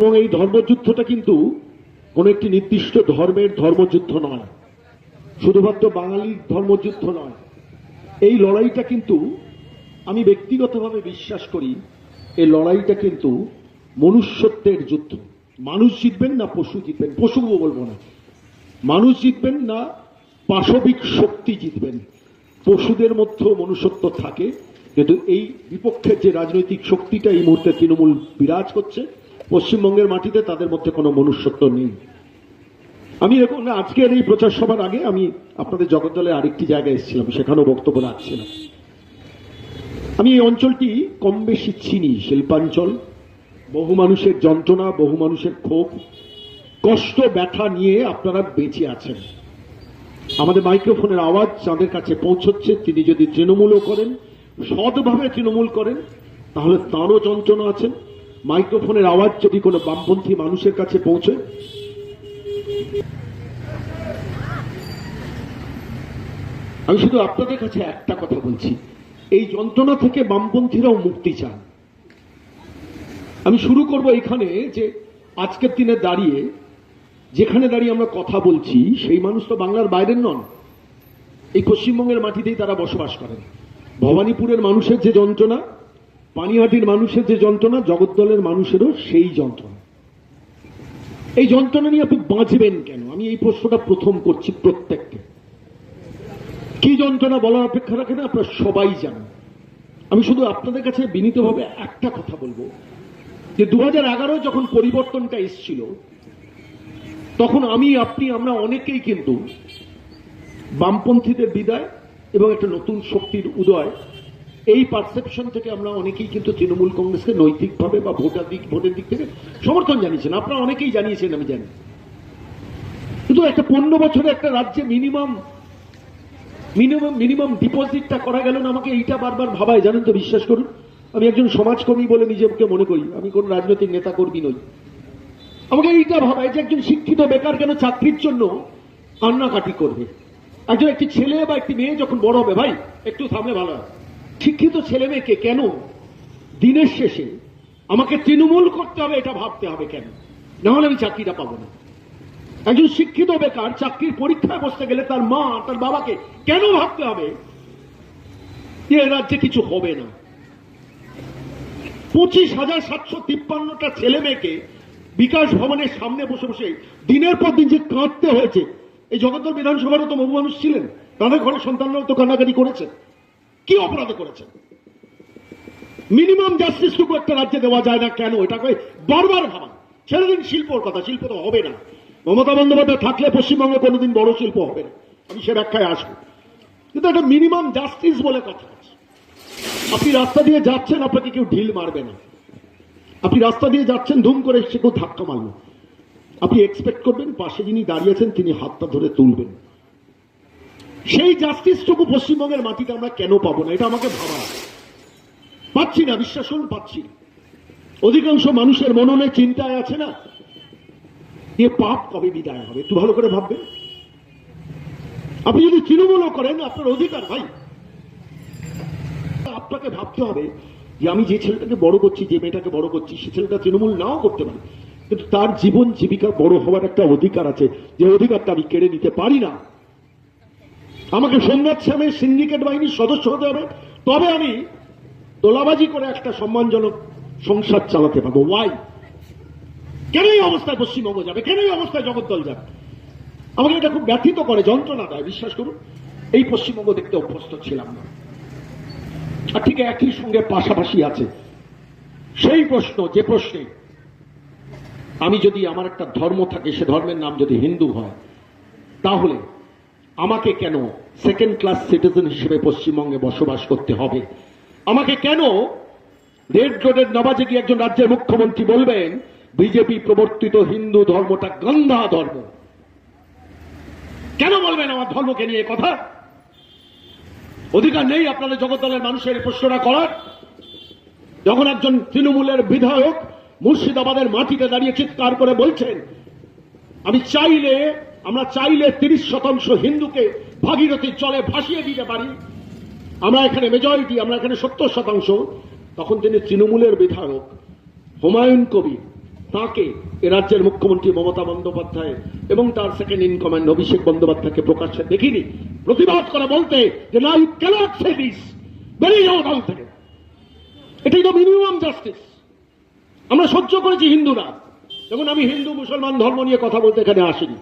এবং এই ধর্মযুদ্ধটা কিন্তু কোন একটি নির্দিষ্ট ধর্মের ধর্মযুদ্ধ নয়, শুধুমাত্র বাঙালির ধর্মযুদ্ধ নয়। এই লড়াইটা কিন্তু আমি ব্যক্তিগতভাবে বিশ্বাস করি, এই লড়াইটা কিন্তু মনুষ্যত্বের যুদ্ধ। মানুষ জিতবেন না পশু জিতবেন, পশু বলবো না, মানুষ জিতবেন না পাশবিক শক্তি জিতবেন। পশুদের মধ্যেও মনুষ্যত্ব থাকে, কিন্তু এই বিপক্ষের যে রাজনৈতিক শক্তিটা এই মুহূর্তে তৃণমূল বিরাজ করছে পশ্চিমবঙ্গের মাটিতে, তাদের মধ্যে কোনো মনুষ্যত্ব নেই। আমি এখন আজকের এই প্রচার সভার আগে আমি আপনাদের জগদ্দলের আরেকটি জায়গায় এসেছিলাম, সেখানেও বক্তব্য রাখছিলাম। আমি এই অঞ্চলটি কম বেশি চিনি, শিল্পাঞ্চল, বহু মানুষের যন্ত্রণা, বহু মানুষের ক্ষোভ, কষ্ট, ব্যথা নিয়ে আপনারা বেঁচে আছেন। আমাদের মাইক্রোফোনের আওয়াজ যাদের কাছে পৌঁছচ্ছে, তিনি যদি তৃণমূলও করেন, সৎভাবে তৃণমূল করেন, তাহলে তাঁরও যন্ত্রণা আছেন। মাইক্রোফোনের আওয়াজ যদি কোনো বামপন্থী মানুষের কাছে পৌঁছে, আমি শুধু আপনাদের কাছে একটা কথা বলছি, এই যন্ত্রণা থেকে বামপন্থীরাও মুক্তি চান। আমি শুরু করব এখানে যে আজকের দিনে দাঁড়িয়ে, যেখানে দাঁড়িয়ে আমরা কথা বলছি, সেই মানুষ তো বাংলার বাইরের নন, এই পশ্চিমবঙ্গের মাটিতেই তারা বসবাস করেন। ভবানীপুরের মানুষের যে যন্ত্রণা, পানিহাটির মানুষের যে যন্ত্রণা, জগদ্দলের মানুষেরও সেই যন্ত্রণা। এই যন্ত্রণা নিয়ে আপনি বাঁচবেন কেন? আমি এই প্রশ্নটা প্রথম করছি প্রত্যেককে। কি যন্ত্রণা বলার অপেক্ষা রাখে না, আপনারা সবাই জানেন। আমি শুধু আপনাদের কাছে বিনীতভাবে একটা কথা বলবো, যে 2011 যখন পরিবর্তনটা এসেছিল, তখন আমি, আপনি, আমরা অনেকেই কিন্তু বামপন্থীদের বিদায় এবং একটা নতুন শক্তির উদয়, এই পারসেপশন থেকে আমরা অনেকেই কিন্তু তৃণমূল কংগ্রেসকে নৈতিকভাবে বা ভোটের দিক থেকে সমর্থন জানিয়েছেন। আপনারা অনেকেই জানিয়েছেন, আমি জানি। কিন্তু একটা 15 বছরে একটা রাজ্যে মিনিমাম ডিপোজিটটা করা গেল না। আমাকে এইটা বারবার ভাবায়, জানেন তো, বিশ্বাস করুন। আমি একজন সমাজকর্মী বলে নিজেকে মনে করি, আমি কোন রাজনৈতিক নেতা কর্মী নই। আমাকে এইটা ভাবায় যে একজন শিক্ষিত বেকার কেন চাকরির জন্য কান্নাকাটি করবে। একটি ছেলে বা একটি মেয়ে যখন বড় হবে, ভাই একটু থামলে ভালো হয়, শিক্ষিত ছেলে মেয়েকে কেন দিনের শেষে আমাকে তৃণমূল করতে হবে এটা ভাবতে হবে কেন? না হলে আমি চাকরিটা পাবো না। একজন শিক্ষিত বেকার চাকরির পরীক্ষায় বসতে গেলে তার মা, তার বাবাকে কেন ভাবতে হবে যে রাজ্যে কিছু হবে না? 25,753টা ছেলে মেয়েকে বিকাশ ভবনের সামনে বসে বসে দিনের পর দিন যে কাঁদতে হয়েছে। এই জগদ্দল বিধানসভারও তো বহু মানুষ ছিলেন, তাদের ঘরে সন্তানরাও তো কান্নাকাটি করেছে। কি অপরাধ করেছেন? মিনিমাম জাস্টিসটুকু একটা রাজ্যে দেওয়া যায় না কেন? এটাকে বারবার ভাবা। ছেড়ে দিন শিল্পর কথা, শিল্প তো হবে না। মমতা বন্দ্যোপাধ্যায় থাকলে পশ্চিমবঙ্গে কোনোদিন বড় শিল্প হবে না, আমি সে ব্যাখ্যায় আসবো। কিন্তু একটা মিনিমাম জাস্টিস বলে কথা আছে। আপনি রাস্তা দিয়ে যাচ্ছেন, আপনাকে কেউ ঢিল মারবে না। আপনি রাস্তা দিয়ে যাচ্ছেন, ধুম করে সে কেউ ধাক্কা মারল, আপনি এক্সপেক্ট করবেন পাশে যিনি দাঁড়িয়েছেন তিনি হাতটা ধরে তুলবেন। সেই জাস্টিসটুকু পশ্চিমবঙ্গের মাটিতে আমরা কেন পাবো না? এটা আমাকে ভাবা। পাচ্ছি না, বিশ্বাস করুন, পাচ্ছি না। অধিকাংশ মানুষের মননে চিন্তায় আছে না, এ পাপ কবে বিদায় হবে? একটু ভালো করে ভাববেন। আপনি যদি তৃণমূলও করেন, আপনার অধিকার ভাই। আপনাকে ভাবতে হবে যে আমি যে ছেলেটাকে বড় করছি, যে মেয়েটাকে বড় করছি, সে ছেলেটা তৃণমূল নাও করতে পারে, কিন্তু তার জীবন জীবিকা বড় হওয়ার একটা অধিকার আছে, যে অধিকারটা আমি কেড়ে নিতে পারি না। আমাকে সোমনাথ শ্যামের সিন্ডিকেট বাহিনীর সদস্য হতে হবে, তবে আমি তোলাবাজি করে একটা সম্মানজনক সংসার চালাতে পারবো। ওয়াই? কেন এই অবস্থায় পশ্চিমবঙ্গ যাবে? কেন এই অবস্থায় জগদ্দল যাবে? আমাকে এটা খুব ব্যথিত করে, যন্ত্রণা দেয়। বিশ্বাস করুন, এই পশ্চিমবঙ্গ দেখতে অভ্যস্ত ছিলাম না। আর ঠিক একই সঙ্গে পাশাপাশি আছে সেই প্রশ্ন, যে প্রশ্নে আমি যদি, আমার একটা ধর্ম থাকে, সে ধর্মের নাম যদি হিন্দু হয়, তাহলে আমাকে কেন সেকেন্ড ক্লাস সিটিজেন হিসেবে পশ্চিমবঙ্গে বসবাস করতে হবে? আমাকে কেন রেড রোডের নবাজে গিয়ে একজন রাজ্যের মুখ্যমন্ত্রী বলবেন বিজেপি প্রবর্তিত হিন্দু ধর্মটা গন্ধা ধর্ম? কেন বলবেন আমার ধর্মকে নিয়ে কথা? অধিকার নেই আপনাদের জগদ্দলের মানুষের প্রশ্নটা করার? যখন একজন তৃণমূলের বিধায়ক মুর্শিদাবাদের মাটিতে দাঁড়িয়ে চিৎকার করে বলছেন আমরা চাইলে 30% হিন্দুকে ভাগীরথীর জলে ভাসিয়ে দিতে পারি, আমরা এখানে মেজরিটি, আমরা এখানে 70%, তখন তিনি তৃণমূলের বিধায়ক হুমায়ুন কবির তাকে এ রাজ্যের মুখ্যমন্ত্রী মমতা বন্দ্যোপাধ্যায় এবং তার সেকেন্ড ইন কমান্ড অভিষেক বন্দ্যোপাধ্যায়কে প্রকাশ্যে দেখিনি প্রতিবাদ করে বলতে যে না, ইউ ক্যানট সে দিস, বেরিয়ে যাও দল থেকে। এটাই তো মিনিমাম জাস্টিস। আমরা সহ্য করেছি হিন্দুরা, যখন আমি হিন্দু মুসলমান ধর্ম নিয়ে কথা বলতে এখানে আসিনি।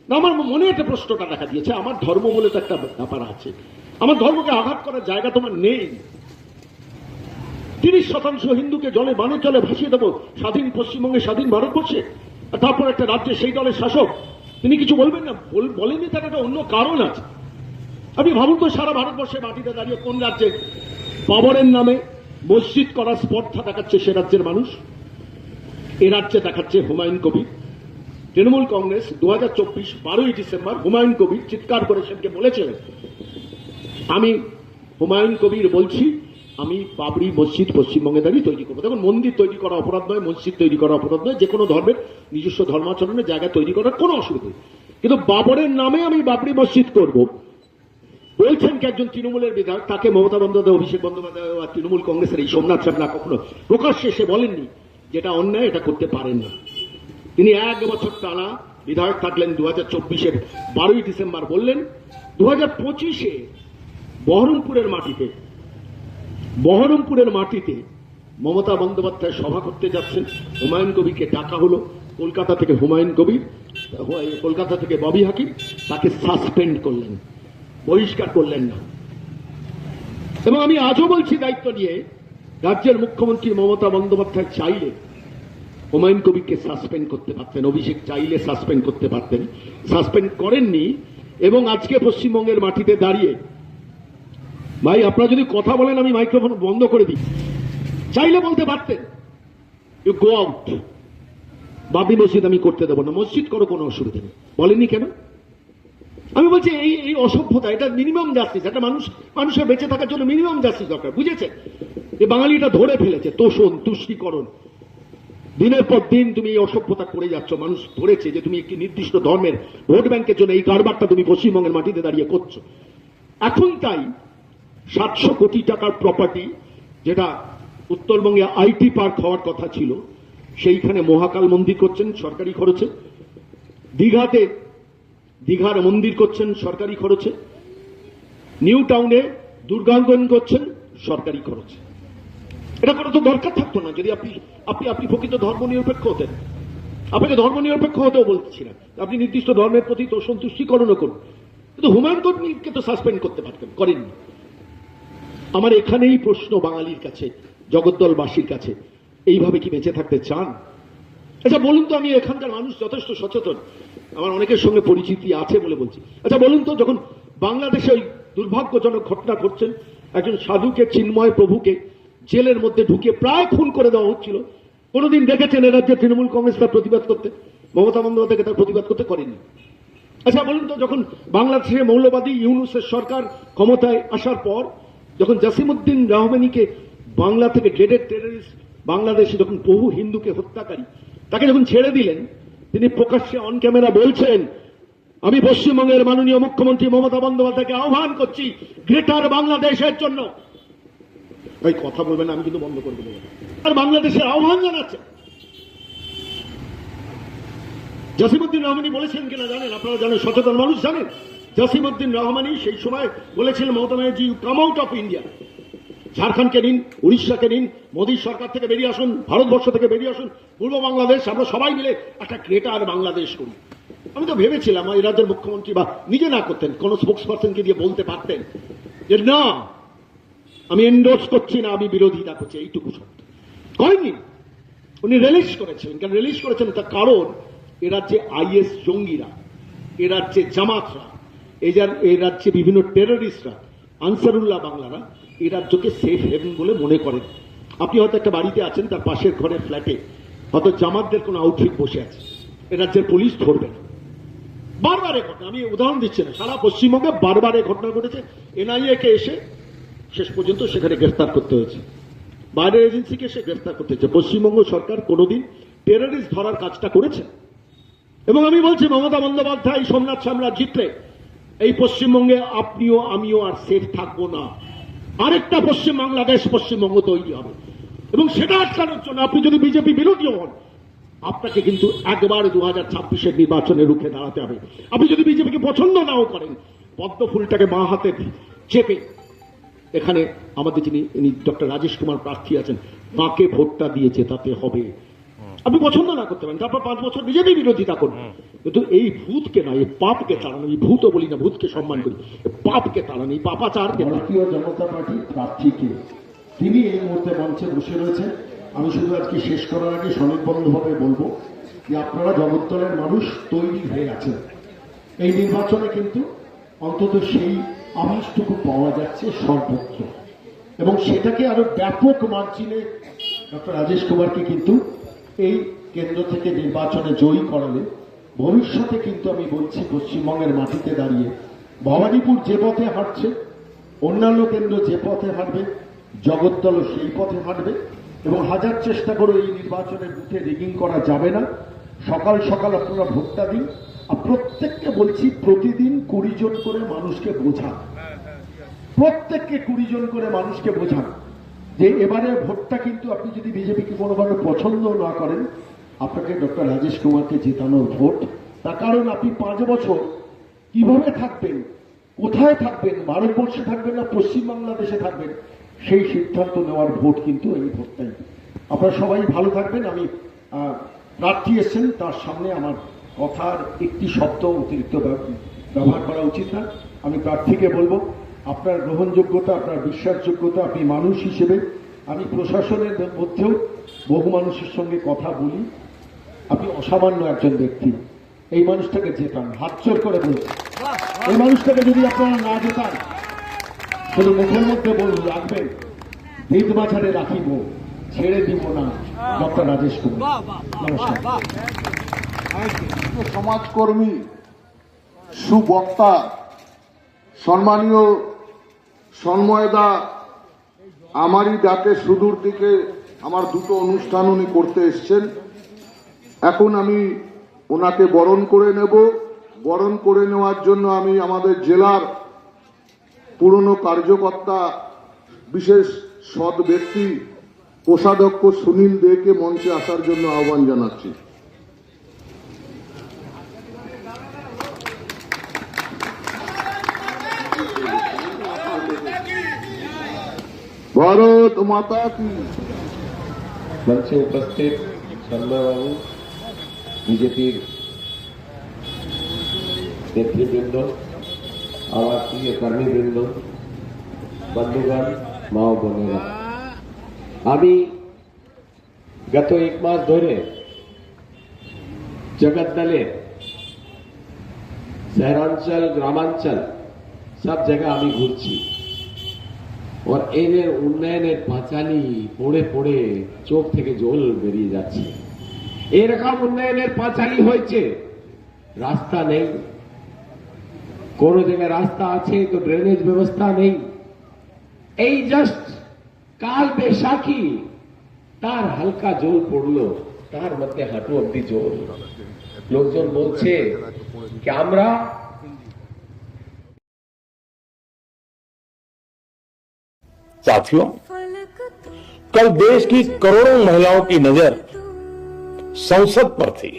না, আমার মনে একটা প্রশ্নটা দেখা দিয়েছে, আমার ধর্ম বলে তো একটা ব্যাপার আছে, আমার ধর্মকে আঘাত করার জায়গা তোমার নেই। 30% হিন্দুকে জলে বানের জলে ভাসিয়ে দেবো স্বাধীন পশ্চিমবঙ্গে, স্বাধীন ভারতবর্ষে, আর তারপর একটা রাজ্যে সেই দলের শাসক তিনি কিছু বলবেন না? বলেননি, তার একটা অন্য কারণ আছে। আপনি ভাবুন তো, সারা ভারতবর্ষে মাটিতে দাঁড়িয়ে কোন রাজ্যে বাবরের নামে মসজিদ করার স্পর্ধা দেখাচ্ছে সে রাজ্যের মানুষ? এ রাজ্যে দেখাচ্ছে হুমায়ুন কবির। তৃণমূল কংগ্রেস 2024 12ই ডিসেম্বর হুমায়ুন কবির চিৎকার করে সেদিকে বলেছিলেন, আমি হুমায়ুন কবির বলছি, আমি বাবরি মসজিদ পশ্চিমবঙ্গে দাঁড়িয়ে তৈরি করবো। দেখুন, মন্দির তৈরি করা অপরাধ নয়, মসজিদ তৈরি করা অপরাধ নয়, যে কোনো ধর্মের নিজস্ব ধর্মাচরণের জায়গা তৈরি করার কোনো অসুবিধা নেই, কিন্তু বাবরের নামে আমি বাবরি মসজিদ করব বলছেন কি একজন তৃণমূলের বিধায়ক? তাকে মমতা বন্দ্যোপাধ্যায়, অভিষেক বন্দ্যোপাধ্যায় আর তৃণমূল কংগ্রেসের এই সোমনাথ সামনা কখনো প্রকাশ্যে এসে বলেননি যেটা অন্যায়, এটা করতে পারেন না। তিনি 1 বছর টানা বিধায়ক থাকলেন। 2024 12ই ডিসেম্বর বললেন, 2025 বহরমপুরের মাটিতে মমতা বন্দ্যোপাধ্যায় সভা করতে যাচ্ছেন, হুমায়ুন কবিরকে ডাকা হলো। কলকাতা থেকে হুমায়ুন কবির, কলকাতা থেকে ববি হাকিম, তাকে সাসপেন্ড করলেন, বহিষ্কার করলেন না। এবং আমি আজও বলছি দায়িত্ব নিয়ে, রাজ্যের মুখ্যমন্ত্রী মমতা বন্দ্যোপাধ্যায় চাইলে হুমায়ুন কবিরকে সাসপেন্ড করতে পারতেন, অভিষেক চাইলে সাসপেন্ড করতে পারতেন, সাসপেন্ড করেননি। এবং আজকে পশ্চিমবঙ্গের মাটিতে দাঁড়িয়ে, ভাই আপনারা যদি কথা বলেন আমি মাইক্রোফোন বন্ধ করে দিই, চাইলে বলতে পারতেন ইউ গো আউট, বাবরি মসজিদ আমি করতে দেবো না, মসজিদ করো, কোনো অসুবিধা নেই। বলেননি কেন? আমি বলছি এই অসভ্যতা, এটা মিনিমাম জাস্টিস। একটা মানুষের বেঁচে থাকার জন্য মিনিমাম জাস্টিস দরকার, বুঝেছেন? যে বাঙালি এটা ধরে ফেলেছে, তোষণ তুষ্টিকরণ, দিনের পর দিন তুমি এই অসভ্যতা করে যাচ্ছ। মানুষ ধরেছে যে তুমি একটি নির্দিষ্ট ধর্মের ভোট ব্যাংকের জন্য এই কারবারটা তুমি পশ্চিমবঙ্গের মাটিতে দাঁড়িয়ে করছো। এখন তাই 700 কোটি টাকার প্রপার্টি, যেটা উত্তরবঙ্গে আইটি পার্ক হওয়ার কথা ছিল, সেইখানে মহাকাল মন্দির করছেন সরকারি খরচে, দীঘার মন্দির করছেন সরকারি খরচে, নিউ টাউনে দুর্গাঙ্গন করছেন সরকারি খরচে। এটা করা তো দরকার থাকতো না যদি আপনি প্রকৃত ধর্ম নিরপেক্ষ হতেন। আপনাকে ধর্ম নিরপেক্ষ হতেও বলছি না, আপনি নির্দিষ্ট ধর্মের প্রতি তো সন্তুষ্টিকরণও করুন, কিন্তু হুমায়ুন কবিরকে তো সাসপেন্ড করতে পারতেন, করেননি। আমার এখানেই প্রশ্ন বাঙালির কাছে, জগদ্দলবাসীর কাছে, এইভাবে কি বেঁচে থাকতে চান? আচ্ছা বলুন তো, আমি এখানকার মানুষ যথেষ্ট সচেতন, আমার অনেকের সঙ্গে পরিচিতি আছে বলে বলছি। আচ্ছা বলুন তো, যখন বাংলাদেশে ওই দুর্ভাগ্যজনক ঘটনা ঘটছেন, একজন সাধুকে, চিন্ময় প্রভুকে জেলের মধ্যে ঢুকিয়ে প্রায় খুন করে দেওয়া হচ্ছিল, কোনোদিন দেখেছেন এ রাজ্যে তৃণমূল কংগ্রেস তার প্রতিবাদ করতে? মমতা বন্দ্যোপাধ্যায়কে তার প্রতিবাদ করতে করেনি। আচ্ছা বলুন তো, যখন বাংলাদেশে মৌলবাদী ইউনূসের সরকার ক্ষমতায় আসার পর, যখন জাসিমউদ্দিন রহমানিকে বাংলা থেকে ড্রেডেড টেররিস্ট, বাংলাদেশে যখন বহু হিন্দুকে হত্যাকারী, তাকে যখন ছেড়ে দিলেন, তিনি প্রকাশ্যে অন ক্যামেরা বলছেন, আমি পশ্চিমবঙ্গের মাননীয় মুখ্যমন্ত্রী মমতা বন্দ্যোপাধ্যায়কে আহ্বান করছি গ্রেটার বাংলাদেশের জন্য। ভাই কথা বলবেন, আমি কিন্তু বন্ধ করে দেবো। আর বাংলাদেশের আহ্বান জানাচ্ছে। জাসিমউদ্দিন রহমানি বলেছেন কিনা জানেন? আপনারা জানেন, সচেতন মানুষ জানেন। জাসিমউদ্দিন রহমানি সেই সময় বলেছিলেন, Mamata Banerjee you come out of India, ঝাড়খণ্ডকে নিন, উড়িষ্যাকে নিন, মোদীর সরকার থেকে বেরিয়ে আসুন, ভারতবর্ষ থেকে বেরিয়ে আসুন, পূর্ব বাংলাদেশ, আমরা সবাই মিলে একটা গ্রেটার বাংলাদেশ করি। আমি তো ভেবেছিলাম এই রাজ্যের মুখ্যমন্ত্রী বা নিজে না করতেন, কোন স্পোক্স পার্সনকে দিয়ে বলতে পারতেন যে না, আমি এন্ডোর্স করছি না, আমি বিরোধিতা করছি, এইটুকু শব্দ করেননি। উনি রিলিজ করেছিলেন। কেন রিলিজ করেছেন? তার কারণ এ রাজ্যে আইএস জঙ্গিরা, এ রাজ্যে জামাতরা, এই রাজ্যে বিভিন্ন টেররিস্টরা, আনসারুল্লাহ বাংলারা এই রাজ্যকে সেফ হেভেন বলে মনে করেন। আপনি হয়তো একটা বাড়িতে আছেন, তার পাশের ঘরের ফ্ল্যাটে হয়তো জামাতদের কোনো আউটফিট বসে আছে, এ রাজ্যের পুলিশ ধরবে না। বারবার ঘটনা, আমি উদাহরণ দিচ্ছি না, সারা পশ্চিমবঙ্গে বারবার ঘটনা ঘটেছে। এনআইএ কে এসে শেষ পর্যন্ত সেখানে গ্রেফতার করতে হয়েছে, বাইরের এজেন্সিকে এসে গ্রেফতার করতে হয়েছে। পশ্চিমবঙ্গ সরকার কোনোদিন টেররিস্ট ধরার কাজটা করেছে? এবং আমি বলছি, মমতা বন্দ্যোপাধ্যায় সোমনাথ সামরা জিতলে এই পশ্চিমবঙ্গে আপনিও আমিও আর সেফ থাকবো না। আরেকটা পশ্চিম বাংলাদেশ, পশ্চিমবঙ্গ তৈরি হবে। এবং সেটা আটকানোর জন্য আপনি যদি বিজেপি বিরোধীও হন, আপনাকে কিন্তু একবার 2026-এর নির্বাচনে রুখে দাঁড়াতে হবে। আপনি যদি বিজেপিকে পছন্দ নাও করেন, পদ্ম ফুলটাকে বাঁ হাতে চেপে এখানে আমাদের যিনি ডক্টর রাজেশ কুমার প্রার্থী আছেন, তাকে ভোটটা দিয়ে জেতাতে হবে। আপনি পছন্দ না করতে পারেন, তারপর 5 বছর বিজেপি বিরোধিতা করুন, কিন্তু এই ভূতকে না, এই পাপকে তাড়ানো, এই ভূতও বলি না, ভূতকে সম্মান করি, পাপকে তাড়ানো, এই পাপাচারকে। ভারতীয় জনতা পার্টির প্রার্থীকে তিনি এই মুহূর্তে মঞ্চে বসে রয়েছেন। আমি শুধু আজকে শেষ করার আগে স্বনির্বন্ধভাবে বলবো যে আপনারা জগদ্দলের মানুষ তৈরি হয়ে আছেন। এই নির্বাচনে কিন্তু অন্তত সেই আভাসটুকু পাওয়া যাচ্ছে সর্বত্র, এবং সেটাকে আরো ব্যাপক মার্জিনে ডক্টর রাজেশ কুমারকে কিন্তু এই কেন্দ্র থেকে নির্বাচনে জয়ী করালে ভবিষ্যতে কিন্তু আমি বলছি পশ্চিমবঙ্গের মাটিতে দাঁড়িয়ে ভবানীপুর যে পথে হাঁটছে, অন্যান্য কেন্দ্র যে পথে হাঁটবে, জগদ্দল সেই পথে হাঁটবে। এবং হাজার চেষ্টা করে এই নির্বাচনের বুথে রিগিং করা যাবে না। সকাল সকাল আপনারা ভোটটা দিন। আর প্রত্যেককে বলছি প্রতিদিন 20 জন করে মানুষকে বোঝান, প্রত্যেককে 20 জন করে মানুষকে বোঝান যে এবারে ভোটটা কিন্তু আপনি যদি বিজেপিকে কোনোভাবে পছন্দ না করেন, আপনাকে ডক্টর রাজেশ কুমারকে জেতানোর ভোট। তার কারণ আপনি 5 বছর কিভাবে থাকবেন, কোথায় থাকবেন, ভারতবর্ষে থাকবেন না পশ্চিম বাংলাদেশে থাকবেন, সেই সিদ্ধান্ত নেওয়ার ভোট কিন্তু এই ভোটটাই। আপনারা সবাই ভালো থাকবেন। আমি প্রার্থী এসেছেন, তার সামনে আমার কথার একটি শব্দ অতিরিক্ত ব্যবহার করা উচিত না। আমি প্রার্থীকে বলবো আপনার গ্রহণযোগ্যতা, আপনার বিশ্বাসযোগ্যতা, আপনি মানুষ হিসেবে, আমি প্রশাসনের মধ্যেও বহু মানুষের সঙ্গে কথা বলি, আপনি অসামান্য একজন ব্যক্তি। এই মানুষটাকে জেতান, হাত জোর করে বলছি। এই মানুষটাকে যদি আপনারা না জেতান, শুধু মুখের মধ্যে বলুন, রাখবেন ভিত বাজারে রাখিব, ছেড়ে দিব না ডক্টর রাজেশ কুমার। নমস্কার। সমাজকর্মী, সুবক্তা, সম্মানীয় সন্ময়দা আমারই ডাকে সুদূর দিকে আমার 2টো অনুষ্ঠান উনি করতে এসছেন। এখন আমি ওনাকে বরণ করে নেব। বরণ করে নেওয়ার জন্য আমি আমাদের জেলার পুরনো কার্যকর্তা, বিশেষ সৎ ব্যক্তি, কোষাধ্যক্ষ সুনীল দেকে মঞ্চে আসার জন্য আহ্বান জানাচ্ছি। ভারত মাতা কি। मंचे उपस्थित शर्मा बाबू, बीजेपी नेतृवृंद, आवासीय कर्मीवृंद, बंधुगण, माँ बोनेरा, আমি গত 1 মাস ধরে জগদ্দলের শহরাঞ্চল, গ্রামাঞ্চল সব জায়গা আমি ঘুরছি। और এদের উন্নয়নের পাঁচালি পড়ে পড়ে চোখ থেকে জল বেরিয়ে যাচ্ছে। এরকম উন্নয়নের পাঁচালি হয়েছে, রাস্তা নেই, কোন জায়গায় রাস্তা আছে তো ড্রেনেজ ব্যবস্থা নেই। এই জাস্ট কাল বৈশাখী তার হালকা জল পড়লো, তার মধ্যে হাঁটু অব্দি জল। লোকজন বলছে কি আমরা साथियों, कल देश की करोड़ों महिलाओं की नजर संसद पर थी।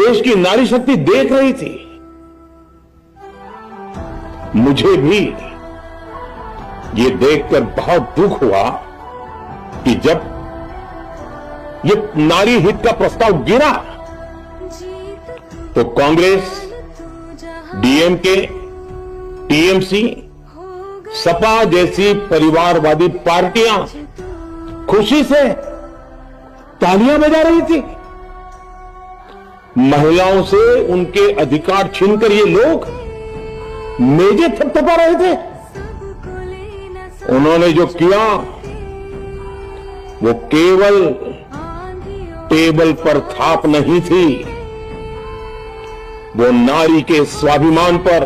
देश की नारी शक्ति देख रही थी। मुझे भी ये देखकर बहुत दुख हुआ कि जब ये नारी हित का प्रस्ताव गिरा तो कांग्रेस, डीएमके, टीएमसी, सपा जैसी परिवारवादी पार्टियां खुशी से तालियां बजा रही थी। महिलाओं से उनके अधिकार छीनकर ये लोग मेजे थपथपा रहे थे। उन्होंने जो किया वो केवल टेबल पर थाप नहीं थी, वो नारी के स्वाभिमान पर,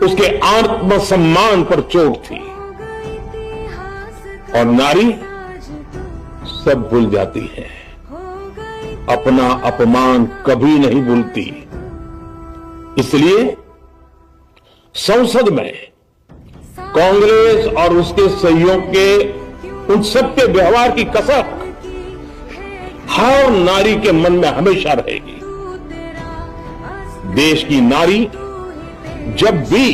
उसके आत्मसम्मान पर चोट थी। और नारी सब भूल जाती है, अपना अपमान कभी नहीं भूलती। इसलिए संसद में कांग्रेस और उसके सहयोग के उन सबके व्यवहार की कसक हर नारी के मन में हमेशा रहेगी। देश की नारी जब भी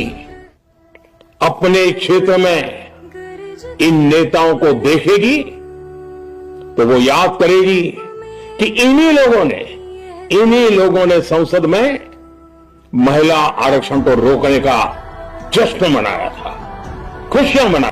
अपने क्षेत्र में इन नेताओं को देखेगी तो वो याद करेगी कि इन्हीं लोगों ने संसद में महिला आरक्षण को रोकने का जश्न मनाया था, खुशियां मनाई।